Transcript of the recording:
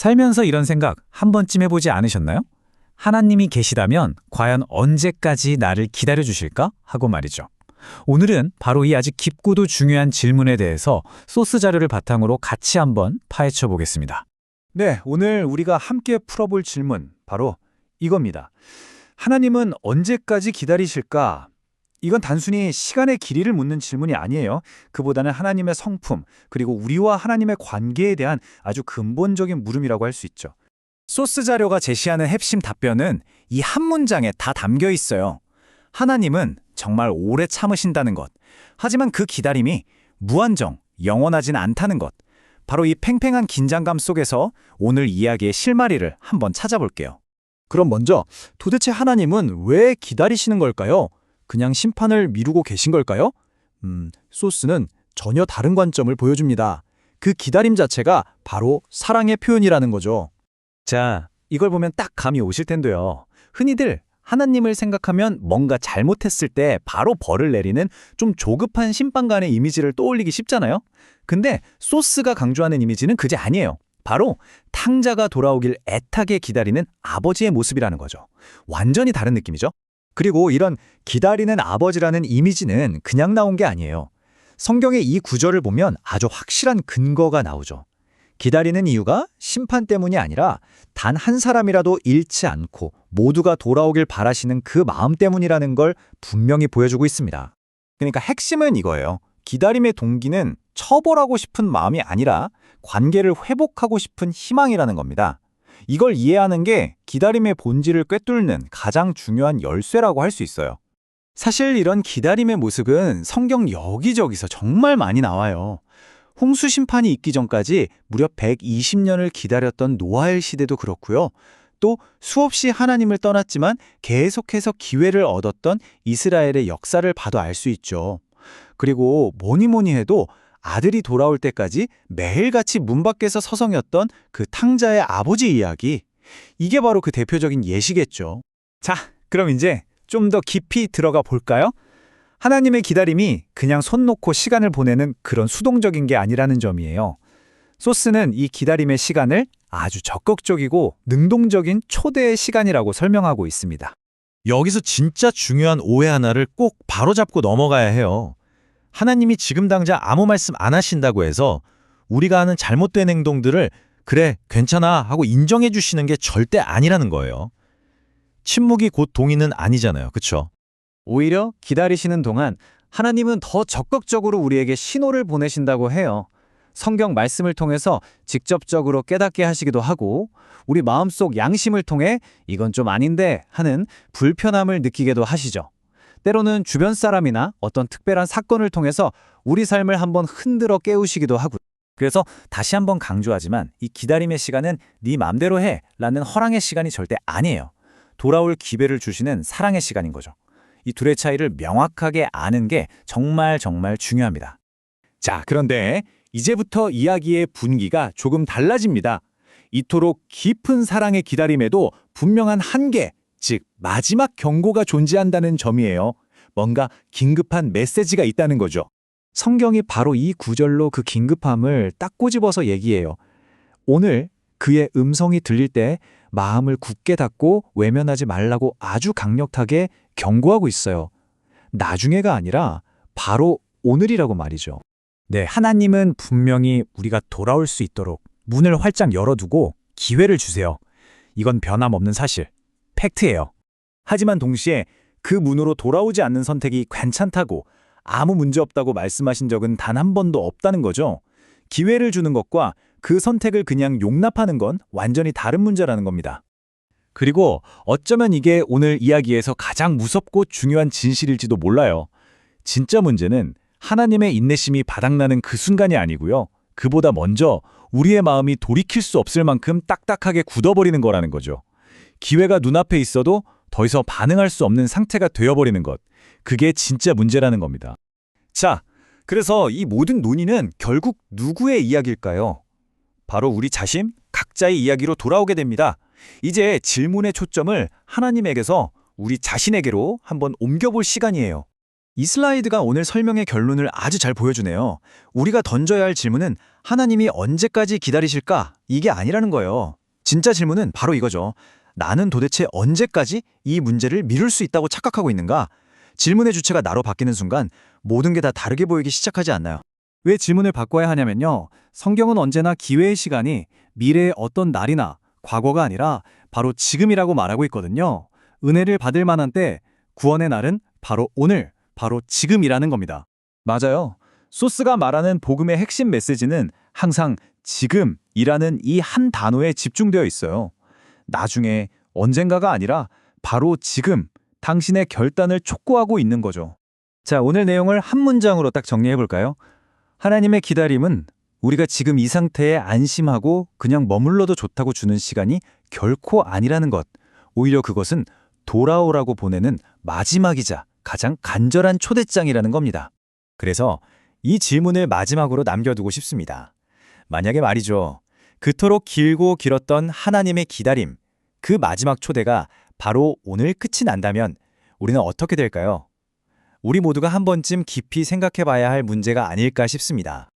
살면서 이런 생각 한 번쯤 해보지 않으셨나요? 하나님이 계시다면 과연 언제까지 나를 기다려 주실까? 하고 말이죠. 오늘은 바로 이 아주 깊고도 중요한 질문에 대해서 소스 자료를 바탕으로 같이 한번 파헤쳐 보겠습니다. 네, 오늘 우리가 함께 풀어볼 질문, 바로 이겁니다. 하나님은 언제까지 기다리실까? 이건 단순히 시간의 길이를 묻는 질문이 아니에요. 그보다는 하나님의 성품, 그리고 우리와 하나님의 관계에 대한 아주 근본적인 물음이라고 할 수 있죠. 소스 자료가 제시하는 핵심 답변은 이 한 문장에 다 담겨 있어요. 하나님은 정말 오래 참으신다는 것. 하지만 그 기다림이 무한정, 영원하진 않다는 것. 바로 이 팽팽한 긴장감 속에서 오늘 이야기의 실마리를 한번 찾아볼게요. 그럼 먼저 도대체 하나님은 왜 기다리시는 걸까요? 그냥 심판을 미루고 계신 걸까요? 소스는 전혀 다른 관점을 보여줍니다. 그 기다림 자체가 바로 사랑의 표현이라는 거죠. 자, 이걸 보면 딱 감이 오실 텐데요. 흔히들 하나님을 생각하면 뭔가 잘못했을 때 바로 벌을 내리는 좀 조급한 심판관의 이미지를 떠올리기 쉽잖아요. 근데 소스가 강조하는 이미지는 그게 아니에요. 바로 탕자가 돌아오길 애타게 기다리는 아버지의 모습이라는 거죠. 완전히 다른 느낌이죠. 그리고 이런 기다리는 아버지라는 이미지는 그냥 나온 게 아니에요. 성경의 이 구절을 보면 아주 확실한 근거가 나오죠. 기다리는 이유가 심판 때문이 아니라 단 한 사람이라도 잃지 않고 모두가 돌아오길 바라시는 그 마음 때문이라는 걸 분명히 보여주고 있습니다. 그러니까 핵심은 이거예요. 기다림의 동기는 처벌하고 싶은 마음이 아니라 관계를 회복하고 싶은 희망이라는 겁니다. 이걸 이해하는 게 기다림의 본질을 꿰뚫는 가장 중요한 열쇠라고 할 수 있어요. 사실 이런 기다림의 모습은 성경 여기저기서 정말 많이 나와요. 홍수 심판이 있기 전까지 무려 120년을 기다렸던 노아의 시대도 그렇고요. 또 수없이 하나님을 떠났지만 계속해서 기회를 얻었던 이스라엘의 역사를 봐도 알 수 있죠. 그리고 뭐니 해도 아들이 돌아올 때까지 매일같이 문 밖에서 서성였던 그 탕자의 아버지 이야기. 이게 바로 그 대표적인 예시겠죠. 자, 그럼 이제 좀 더 깊이 들어가 볼까요? 하나님의 기다림이 그냥 손 놓고 시간을 보내는 그런 수동적인 게 아니라는 점이에요. 소스는 이 기다림의 시간을 아주 적극적이고 능동적인 초대의 시간이라고 설명하고 있습니다. 여기서 진짜 중요한 오해 하나를 꼭 바로잡고 넘어가야 해요. 하나님이 지금 당장 아무 말씀 안 하신다고 해서 우리가 하는 잘못된 행동들을 그래, 괜찮아 하고 인정해 주시는 게 절대 아니라는 거예요. 침묵이 곧 동의는 아니잖아요. 그쵸? 오히려 기다리시는 동안 하나님은 더 적극적으로 우리에게 신호를 보내신다고 해요. 성경 말씀을 통해서 직접적으로 깨닫게 하시기도 하고 우리 마음속 양심을 통해 이건 좀 아닌데 하는 불편함을 느끼게도 하시죠. 때로는 주변 사람이나 어떤 특별한 사건을 통해서 우리 삶을 한번 흔들어 깨우시기도 하고. 그래서 다시 한번 강조하지만 이 기다림의 시간은 네 맘대로 해 라는 허랑의 시간이 절대 아니에요. 돌아올 기회를 주시는 사랑의 시간인 거죠. 이 둘의 차이를 명확하게 아는 게 정말 중요합니다. 자, 그런데 이제부터 이야기의 분기가 조금 달라집니다. 이토록 깊은 사랑의 기다림에도 분명한 한계, 즉 마지막 경고가 존재한다는 점이에요. 뭔가 긴급한 메시지가 있다는 거죠. 성경이 바로 이 구절로 그 긴급함을 딱 꼬집어서 얘기해요. 오늘 그의 음성이 들릴 때 마음을 굳게 닫고 외면하지 말라고 아주 강력하게 경고하고 있어요. 나중에가 아니라 바로 오늘이라고 말이죠. 네, 하나님은 분명히 우리가 돌아올 수 있도록 문을 활짝 열어두고 기회를 주세요. 이건 변함없는 사실, 팩트예요. 하지만 동시에 그 문으로 돌아오지 않는 선택이 괜찮다고 아무 문제 없다고 말씀하신 적은 단 한 번도 없다는 거죠. 기회를 주는 것과 그 선택을 그냥 용납하는 건 완전히 다른 문제라는 겁니다. 그리고 어쩌면 이게 오늘 이야기에서 가장 무섭고 중요한 진실일지도 몰라요. 진짜 문제는 하나님의 인내심이 바닥나는 그 순간이 아니고요. 그보다 먼저 우리의 마음이 돌이킬 수 없을 만큼 딱딱하게 굳어버리는 거라는 거죠. 기회가 눈앞에 있어도 더 이상 반응할 수 없는 상태가 되어버리는 것. 그게 진짜 문제라는 겁니다. 자, 그래서 이 모든 논의는 결국 누구의 이야기일까요? 바로 우리 자신, 각자의 이야기로 돌아오게 됩니다. 이제 질문의 초점을 하나님에게서 우리 자신에게로 한번 옮겨볼 시간이에요. 이 슬라이드가 오늘 설명의 결론을 아주 잘 보여주네요. 우리가 던져야 할 질문은 하나님이 언제까지 기다리실까? 이게 아니라는 거예요. 진짜 질문은 바로 이거죠. 나는 도대체 언제까지 이 문제를 미룰 수 있다고 착각하고 있는가? 질문의 주체가 나로 바뀌는 순간 모든 게 다 다르게 보이기 시작하지 않나요? 왜 질문을 바꿔야 하냐면요. 성경은 언제나 기회의 시간이 미래의 어떤 날이나 과거가 아니라 바로 지금이라고 말하고 있거든요. 은혜를 받을 만한 때, 구원의 날은 바로 오늘, 바로 지금이라는 겁니다. 맞아요. 소스가 말하는 복음의 핵심 메시지는 항상 지금이라는 이 한 단어에 집중되어 있어요. 나중에 언젠가가 아니라 바로 지금 당신의 결단을 촉구하고 있는 거죠. 자, 오늘 내용을 한 문장으로 딱 정리해 볼까요? 하나님의 기다림은 우리가 지금 이 상태에 안심하고 그냥 머물러도 좋다고 주는 시간이 결코 아니라는 것. 오히려 그것은 돌아오라고 보내는 마지막이자 가장 간절한 초대장이라는 겁니다. 그래서 이 질문을 마지막으로 남겨두고 싶습니다. 만약에 말이죠. 그토록 길고 길었던 하나님의 기다림, 그 마지막 초대가 바로 오늘 끝이 난다면 우리는 어떻게 될까요? 우리 모두가 한 번쯤 깊이 생각해 봐야 할 문제가 아닐까 싶습니다.